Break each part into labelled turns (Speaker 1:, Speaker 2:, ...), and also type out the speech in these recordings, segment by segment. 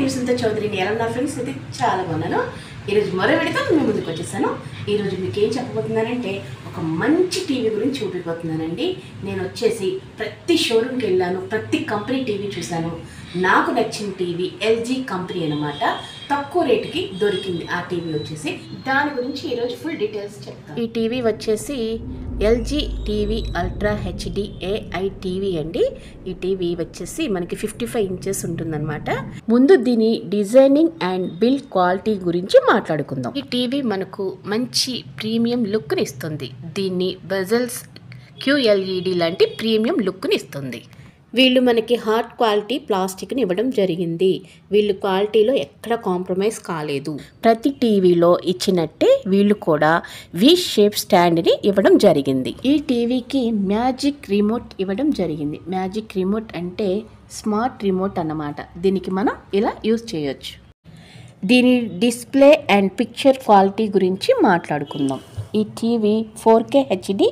Speaker 1: నేను సుంత చౌదరిని. ఎలా ఉన్నారు ఫ్రెండ్స్? అయితే చాలా బాగున్నాను. ఈరోజు మరో వీడియోతో మేము ముందుకు వచ్చేసాను. ఈరోజు మీకు ఏం చెప్పబోతున్నానంటే ఒక మంచి టీవీ గురించి చూపిపోతున్నానండి. నేను వచ్చేసి ప్రతి షోరూమ్కి వెళ్ళాను, ప్రతి కంపెనీ టీవీ చూశాను. నాకు నచ్చిన టీవీ ఎల్జీ కంపెనీ అనమాట. తక్కువ రేటుకి దొరికింది ఆ టీవీ వచ్చేసి. దాని గురించి ఈరోజు ఫుల్ డీటెయిల్స్ చెప్తాను. ఈ టీవీ వచ్చేసి LG TV ultra HD AI TV అండి. ఈ టీవీ వచ్చేసి మనకి 55 ఇంచెస్ ఉంటుందన్నమాట. ముందు దీని డిజైనింగ్ అండ్ బిల్డ్ క్వాలిటీ గురించి మాట్లాడుకుందాం. ఈ టీవీ మనకు మంచి ప్రీమియం లుక్ని ఇస్తుంది. దీన్ని బెజల్స్ QLED లాంటి ప్రీమియం లుక్ని ఇస్తుంది. వీళ్ళు మనకి హార్డ్ క్వాలిటీ ప్లాస్టిక్ని ఇవ్వడం జరిగింది. వీళ్ళు క్వాలిటీలో ఎక్కడ కాంప్రమైజ్ కాలేదు. ప్రతి టీవీలో ఇచ్చినట్టే వీళ్ళు కూడా వి షేప్ స్టాండ్ని ఇవ్వడం జరిగింది. ఈ టీవీకి మ్యాజిక్ రిమోట్ ఇవ్వడం జరిగింది. మ్యాజిక్ రిమోట్ అంటే స్మార్ట్ రిమోట్ అన్నమాట. దీనికి మనం ఇలా యూజ్ చేయొచ్చు. దీని డిస్ప్లే అండ్ పిక్చర్ క్వాలిటీ గురించి మాట్లాడుకుందాం. ఈ టీవీ 4K HD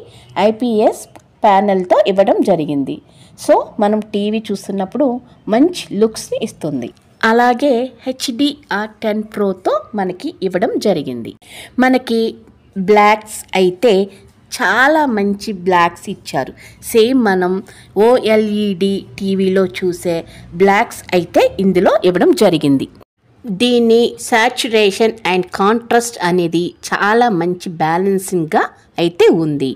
Speaker 1: IPS ప్యానెల్తో ఇవ్వడం జరిగింది. సో మనం టీవీ చూస్తున్నప్పుడు మంచి లుక్స్ని ఇస్తుంది. అలాగే HDR10 Proతో మనకి ఇవ్వడం జరిగింది. మనకి బ్లాక్స్ అయితే చాలా మంచి బ్లాక్స్ ఇచ్చారు. సేమ్ మనం OLED టీవీలో చూసే బ్లాక్స్ అయితే ఇందులో ఇవ్వడం జరిగింది. దీని సాచురేషన్ అండ్ కాంట్రాస్ట్ అనేది చాలా మంచి బ్యాలెన్సింగ్గా అయితే ఉంది.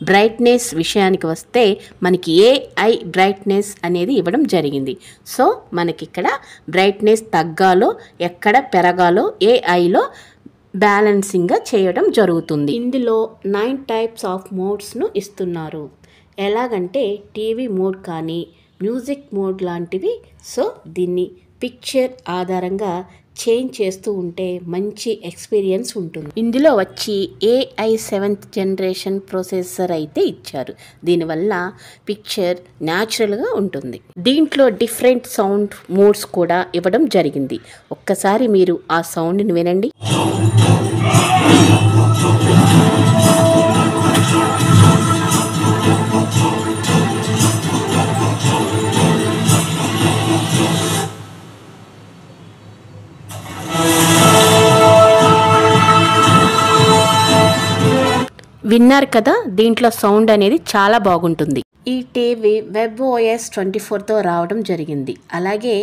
Speaker 1: బ్రైట్నెస్ విషయానికి వస్తే మనకి AI బ్రైట్నెస్ అనేది ఇవ్వడం జరిగింది. సో మనకి ఇక్కడ బ్రైట్నెస్ తగ్గాలో ఎక్కడ పెరగాలో AIలో బ్యాలెన్సింగ్గా చేయడం జరుగుతుంది. ఇందులో 9 టైప్స్ ఆఫ్ మోడ్స్ను ఇస్తున్నారు. ఎలాగంటే టీవీ మోడ్ కానీ మ్యూజిక్ మోడ్ లాంటివి. సో దీన్ని పిక్చర్ ఆధారంగా చేంజ్ చేస్తూ ఉంటే మంచి ఎక్స్పీరియన్స్ ఉంటుంది. ఇందులో వచ్చి AI 7th జనరేషన్ ప్రాసెసర్ అయితే ఇచ్చారు. దీనివల్ల పిక్చర్ న్యాచురల్గా ఉంటుంది. దీంట్లో డిఫరెంట్ సౌండ్ మోడ్స్ కూడా ఇవ్వడం జరిగింది. ఒక్కసారి మీరు ఆ సౌండ్ని వినండి. విన్నారు కదా, దీంట్లో సౌండ్ అనేది చాలా బాగుంటుంది. ఈ టీవీ WebOS 24తో రావడం జరిగింది. అలాగే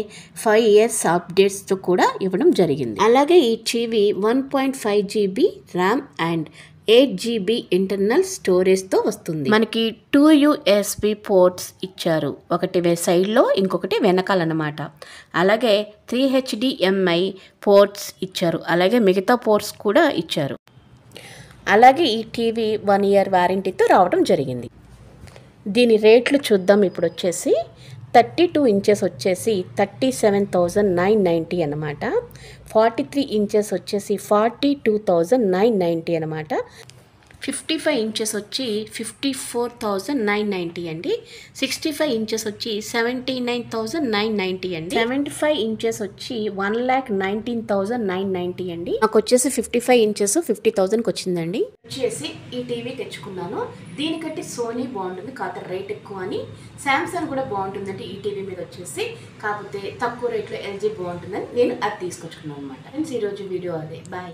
Speaker 1: 5 years అప్డేట్స్తో కూడా ఇవ్వడం జరిగింది. అలాగే ఈ TV 1.5 GB RAM and 8 GB internal స్టోరేజ్తో వస్తుంది. మనకి 2 USB పోర్ట్స్ ఇచ్చారు. ఒకటి సైడ్లో, ఇంకొకటి వెనకాలన్నమాట. అలాగే 3 HDMI పోర్ట్స్ ఇచ్చారు. అలాగే మిగతా పోర్ట్స్ కూడా ఇచ్చారు. అలాగే ఈ టీవీ 1 year వారంటీతో రావడం జరిగింది. దీని రేట్లు చూద్దాం. ఇప్పుడు వచ్చేసి 32 ఇంచెస్ వచ్చేసి 37,990 అనమాట. 43 ఇంచెస్ వచ్చేసి 42,990 అనమాట. 55 ఇంచెస్ వచ్చి 54,990 అండి. 65 ఇంచెస్ వచ్చి 79,990 అండి. 75 ఇంచెస్ వచ్చి 1,19,990 అండి. నాకు వచ్చేసి 55 ఇంచెస్ 50,000కి వచ్చిందండి. వచ్చేసి ఈ టీవీ తెచ్చుకున్నాను. దీనికంటే సోనీ బాగుంటుంది, కాకపోతే రేట్ ఎక్కువ అని. శాంసంగ్ కూడా బాగుంటుందంటే ఈ టీవీ మీద వచ్చేసి, కాకపోతే తక్కువ రేట్లో LG బాగుంటుందని నేను అది తీసుకొచ్చుకున్నాను అనమాట. ఫ్రెండ్స్, ఈరోజు వీడియో అదే. బాయ్.